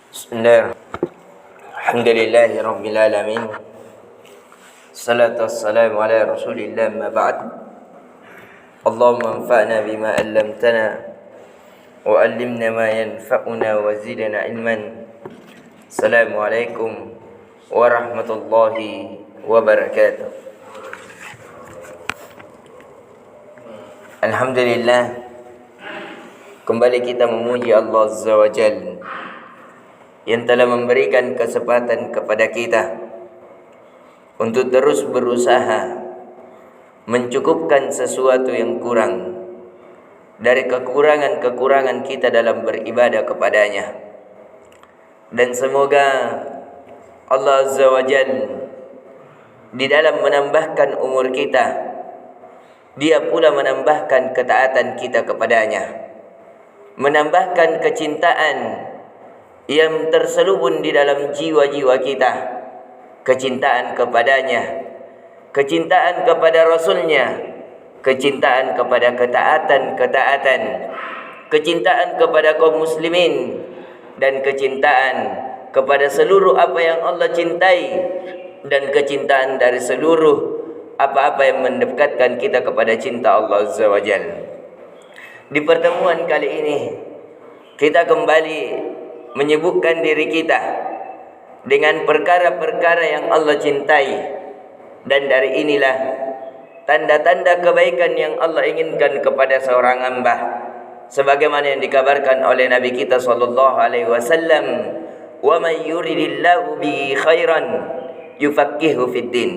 Bismillah. Alhamdulillahi Rabbil Alamin. Salatu wassalamu ala Rasulillah ma ba'd. Allahumma anfa'na bima 'allamtana wa 'allimna ma yanfa'una wa zidna ilman. Assalamualaikum warahmatullahi wabarakatuh. Alhamdulillah, kembali kita memuji Allah Azza wa Jalla yang telah memberikan kesempatan kepada kita untuk terus berusaha mencukupkan sesuatu yang kurang dari kekurangan-kekurangan kita dalam beribadah kepadanya. Dan semoga Allah Azza wa Jalla di dalam menambahkan umur kita, Dia pula menambahkan ketaatan kita kepadanya, menambahkan kecintaan yang terselubung di dalam jiwa-jiwa kita, kecintaan kepadanya, kecintaan kepada Rasulnya, kecintaan kepada ketaatan, kecintaan kepada kaum muslimin, dan kecintaan kepada seluruh apa yang Allah cintai, dan kecintaan dari seluruh apa-apa yang mendekatkan kita kepada cinta Allah Azza wa Jalla. Di pertemuan kali ini kita kembali menyibukkan diri kita dengan perkara-perkara yang Allah cintai, dan dari inilah tanda-tanda kebaikan yang Allah inginkan kepada seorang hamba, sebagaimana yang dikabarkan oleh Nabi kita sallallahu alaihi wasallam, "Wa may yuridillahu bi khairan yufaqihu fid din."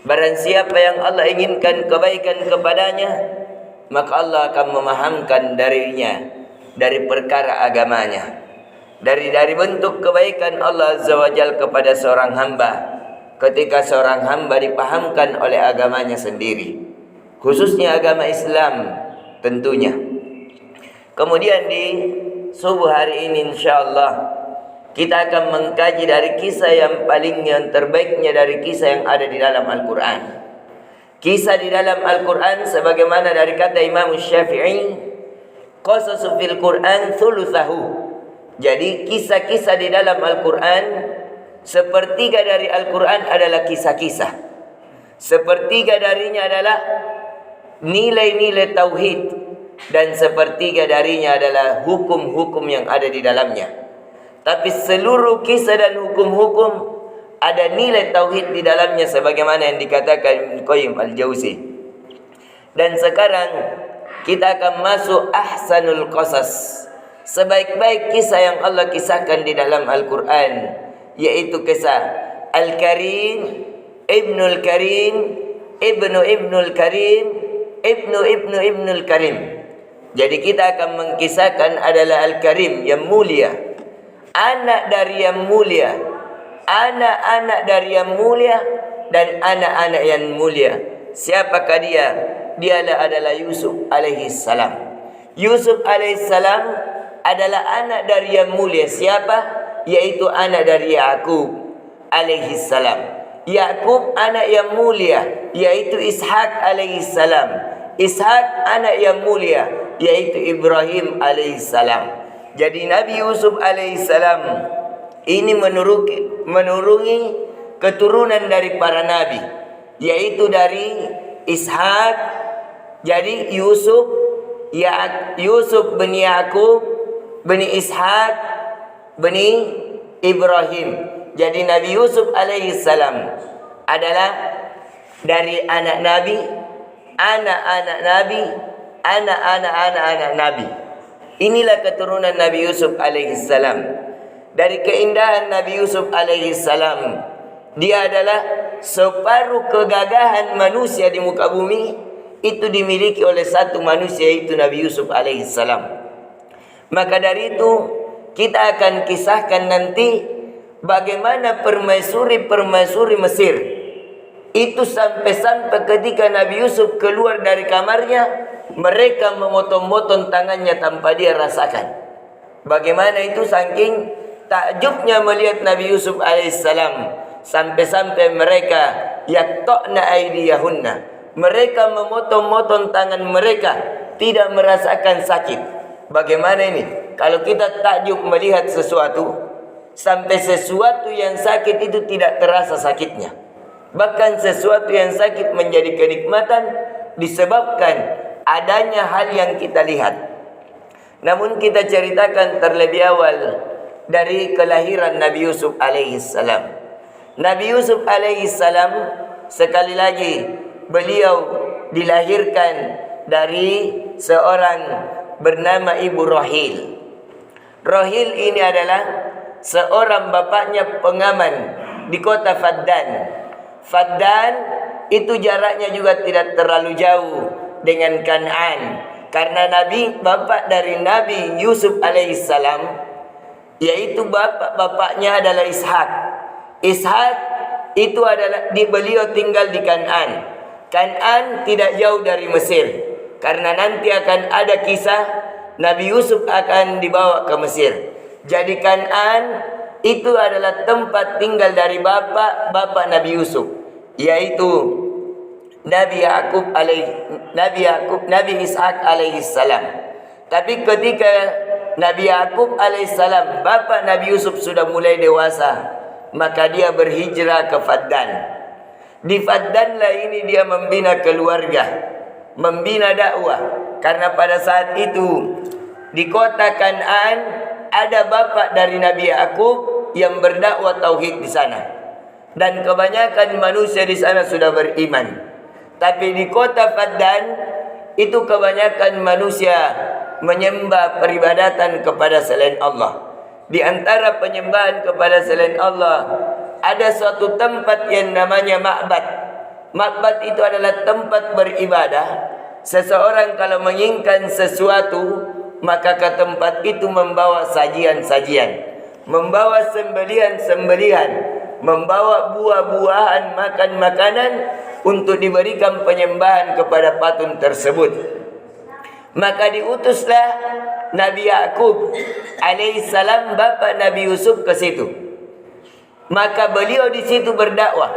Barang siapa yang Allah inginkan kebaikan kepadanya, maka Allah akan memahamkan darinya dari perkara agamanya. Dari bentuk kebaikan Allah Azza wa Jalla kepada seorang hamba, ketika seorang hamba dipahamkan oleh agamanya sendiri, khususnya agama Islam tentunya. Kemudian di subuh hari ini insyaallah kita akan mengkaji dari kisah yang terbaiknya dari kisah yang ada di dalam Al-Quran. Kisah di dalam Al-Quran sebagaimana dari kata Imam Syafi'i, qasasu fil Quran thuluthahu. Jadi kisah-kisah di dalam Al-Quran, sepertiga dari Al-Quran adalah kisah-kisah. Sepertiga darinya adalah nilai-nilai tauhid, dan sepertiga darinya adalah hukum-hukum yang ada di dalamnya. Tapi seluruh kisah dan hukum-hukum ada nilai tauhid di dalamnya, sebagaimana yang dikatakan Ibnu Qayyim Al-Jauzi. Dan sekarang kita akan masuk ahsanul qasas, sebaik-baik kisah yang Allah kisahkan di dalam Al-Quran, yaitu kisah Al-Karim, Ibnul Karim, Ibnul Karim, Ibnul Karim. Jadi kita akan mengkisahkan adalah Al-Karim yang mulia, anak dari yang mulia, anak-anak dari yang mulia, dan anak-anak yang mulia. Siapakah dia? Dialah adalah Yusuf alaihi salam. Yusuf alaihi salam adalah anak dari yang mulia. Siapa? Yaitu anak dari Yakub alaihi salam. Yakub anak yang mulia, yaitu Ishak alaihi salam. Ishak anak yang mulia, yaitu Ibrahim alaihi salam. Jadi Nabi Yusuf alaihi salam ini menurungi keturunan dari para nabi, yaitu dari Ishak. Jadi Yusuf bin Yakub bin Ishak bin Ibrahim. Jadi Nabi Yusuf alaihi salam adalah dari anak Nabi, anak-anak Nabi, anak-anak Nabi. Inilah keturunan Nabi Yusuf alaihi salam. Dari keindahan Nabi Yusuf alaihi salam, dia adalah separuh kegagahan manusia di muka bumi itu dimiliki oleh satu manusia, yaitu Nabi Yusuf alaihi salam. Maka dari itu kita akan kisahkan nanti bagaimana permaisuri Mesir itu sampai ketika Nabi Yusuf keluar dari kamarnya, mereka memotong-motong tangannya tanpa dia rasakan. Bagaimana itu saking takjubnya melihat Nabi Yusuf alaihissalam, sampai-sampai mereka yaqta'na aydiyahunna, mereka memotong-motong tangan mereka, tidak merasakan sakit. Bagaimana ini? Kalau kita takjub melihat sesuatu, sampai sesuatu yang sakit itu tidak terasa sakitnya. Bahkan sesuatu yang sakit menjadi kenikmatan disebabkan adanya hal yang kita lihat. Namun kita ceritakan terlebih awal dari kelahiran Nabi Yusuf alaihissalam. Nabi Yusuf alaihissalam, sekali lagi, beliau dilahirkan dari seorang bernama Ibu Rohil. Rohil ini adalah seorang bapaknya pengaman di kota Faddan. Faddan itu jaraknya juga tidak terlalu jauh dengan Kan'an, karena bapak dari Nabi Yusuf alaihissalam, yaitu bapaknya adalah Ishak. Ishak itu adalah beliau tinggal di Kan'an. Kan'an tidak jauh dari Mesir, karena nanti akan ada kisah Nabi Yusuf akan dibawa ke Mesir. Jadi Kan'an itu adalah tempat tinggal dari bapak Nabi Yusuf, yaitu Nabi Ishak alaihissalam. Tapi ketika Nabi Yakub alaihissalam, bapak Nabi Yusuf, sudah mulai dewasa, maka dia berhijrah ke Faddan. Di Faddanlah ini dia membina keluarga, membina dakwah. Karena pada saat itu di kota Kan'an ada bapak dari Nabi Yakub yang berdakwah tauhid di sana, dan kebanyakan manusia di sana sudah beriman. Tapi di kota Faddan itu kebanyakan manusia menyembah peribadatan kepada selain Allah. Di antara penyembahan kepada selain Allah ada suatu tempat yang namanya ma'bad. Ma'bad itu adalah tempat beribadah. Seseorang kalau menginginkan sesuatu, maka ke tempat itu membawa sajian-sajian, membawa sembelihan-sembelihan, membawa buah-buahan, makan makanan untuk diberikan penyembahan kepada patung tersebut. Maka diutuslah Nabi Yakub alaihissalam, bapa Nabi Yusuf, ke situ. Maka beliau di situ berdakwah.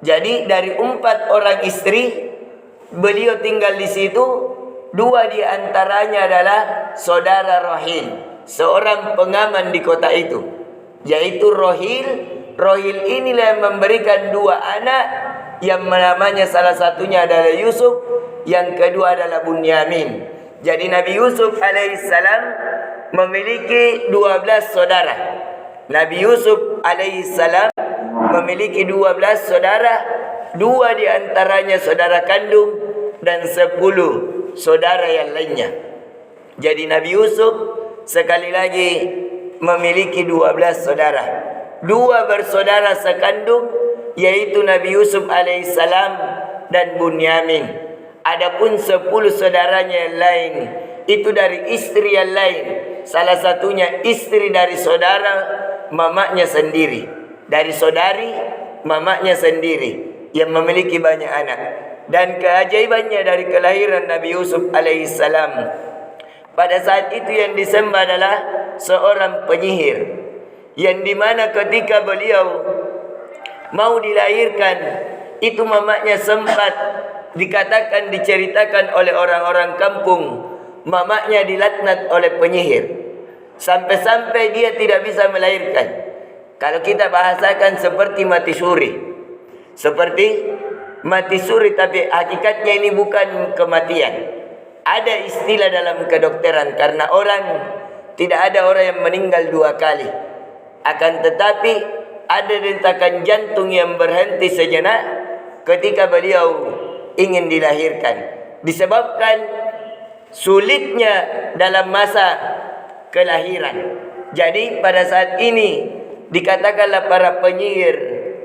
Jadi dari 4 orang istri, beliau tinggal di situ. 2 di antaranya adalah saudara Rohil, seorang pengaman di kota itu, yaitu Rohil. Rohil inilah yang memberikan 2 anak, yang namanya salah satunya adalah Yusuf, yang kedua adalah Bunyamin. Jadi Nabi Yusuf alaihissalam memiliki 12 saudara. Nabi Yusuf alaihissalam memiliki 12 saudara, 2 di antaranya saudara kandung dan 10 saudara yang lainnya. Jadi Nabi Yusuf sekali lagi memiliki 12 saudara. 2 bersaudara sekandung, yaitu Nabi Yusuf alaihissalam dan Bunyamin. Adapun 10 saudaranya yang lain itu dari istri yang lain. Salah satunya istri dari saudara mamaknya sendiri, dari saudari mamaknya sendiri yang memiliki banyak anak. Dan keajaibannya dari kelahiran Nabi Yusuf alaihissalam, pada saat itu yang disembah adalah seorang penyihir, yang dimana ketika beliau mau dilahirkan, itu mamaknya sempat diceritakan oleh orang-orang kampung, mamaknya dilaknat oleh penyihir, sampai-sampai dia tidak bisa melahirkan. Kalau kita bahasakan seperti mati suri, tapi hakikatnya ini bukan kematian. Ada istilah dalam kedokteran, karena tidak ada orang yang meninggal 2 kali. Akan tetapi ada dentakan jantung yang berhenti sejenak ketika beliau ingin dilahirkan, disebabkan sulitnya dalam masa kelahiran. Jadi pada saat ini dikatakanlah para penyihir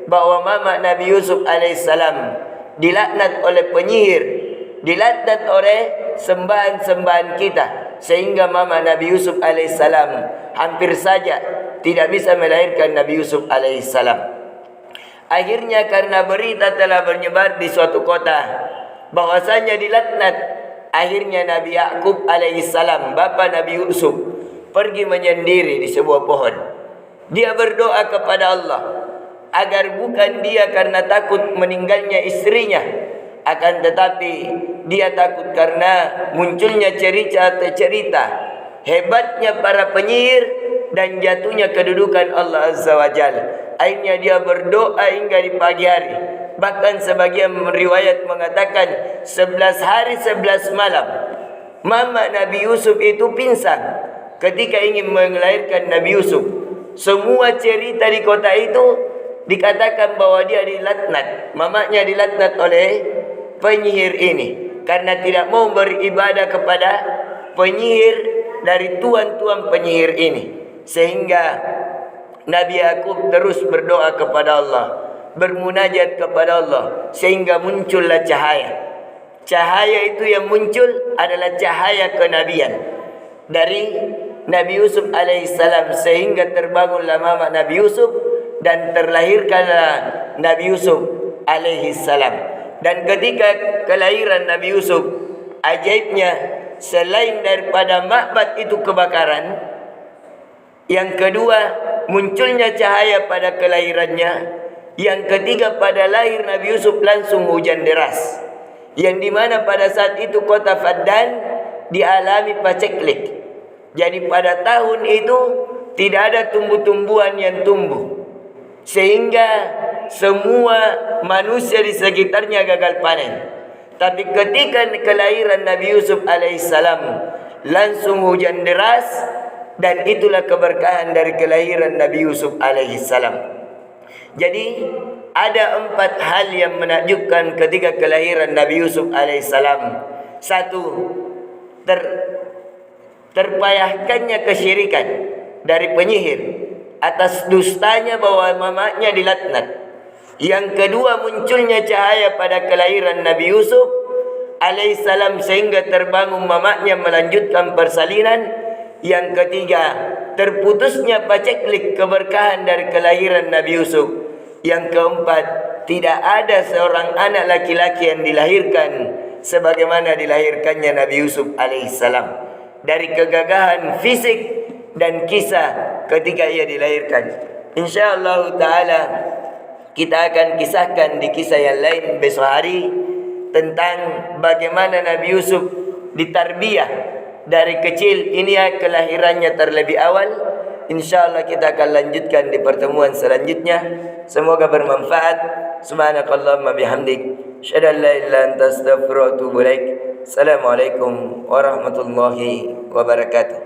bahwa mama Nabi Yusuf alaihissalam dilaknat oleh penyihir, dilaknat oleh sembahan-sembahan kita, sehingga mama Nabi Yusuf alaihissalam hampir saja tidak bisa melahirkan Nabi Yusuf alaihissalam. Akhirnya karena berita telah menyebar di suatu kota bahwasanya dilaknat, akhirnya Nabi Yakub alaihissalam, bapa Nabi Yusuf, pergi menyendiri di sebuah pohon. Dia berdoa kepada Allah agar bukan dia karena takut meninggalnya istrinya, akan tetapi dia takut karena munculnya cerita hebatnya para penyihir dan jatuhnya kedudukan Allah Azza wa Jalla. Akhirnya dia berdoa hingga di pagi hari. Bahkan sebagian riwayat mengatakan 11 hari 11 malam. Mama Nabi Yusuf itu pingsan ketika ingin melahirkan Nabi Yusuf. Semua cerita di kota itu dikatakan bahwa dia dilaknat. Mamanya dilaknat oleh penyihir ini karena tidak mau beribadah kepada penyihir dari tuan-tuan penyihir ini. Sehingga Nabi Yakub terus berdoa kepada Allah, bermunajat kepada Allah, sehingga muncullah cahaya. Cahaya itu yang muncul adalah cahaya kenabian dari Nabi Yusuf alaihissalam, sehingga terbangunlah mama Nabi Yusuf dan terlahirkanlah Nabi Yusuf alaihissalam. Dan ketika kelahiran Nabi Yusuf, ajaibnya selain daripada makbad itu kebakaran, yang kedua munculnya cahaya pada kelahirannya, yang ketiga pada lahir Nabi Yusuf langsung hujan deras, yang dimana pada saat itu kota Faddan dialami paceklik. Jadi pada tahun itu tidak ada tumbuh-tumbuhan yang tumbuh, sehingga semua manusia di sekitarnya gagal panen. Tapi ketika kelahiran Nabi Yusuf alaihissalam langsung hujan deras, dan itulah keberkahan dari kelahiran Nabi Yusuf alaihissalam. Jadi ada 4 hal yang menakjubkan ketika kelahiran Nabi Yusuf alaihissalam. Satu, terpayahkannya kesyirikan dari penyihir atas dustanya bahwa mamanya dilaknat. Yang kedua, munculnya cahaya pada kelahiran Nabi Yusuf alaihissalam sehingga terbangun mamanya melanjutkan persalinan. Yang ketiga, terputusnya paceklik keberkahan dari kelahiran Nabi Yusuf. Yang keempat, tidak ada seorang anak laki-laki yang dilahirkan sebagaimana dilahirkannya Nabi Yusuf alaihissalam, dari kegagahan fisik dan kisah ketika ia dilahirkan. InsyaAllah ta'ala kita akan kisahkan di kisah yang lain besok hari tentang bagaimana Nabi Yusuf ditarbiyah dari kecil. Ini kelahirannya terlebih awal. InsyaAllah kita akan lanjutkan di pertemuan selanjutnya. Semoga bermanfaat. Subhanakallahumma bihamdik, asyhadu an la ilaha illa anta, astaghfiruka wa atubu ilaik. Assalamualaikum warahmatullahi wabarakatuh.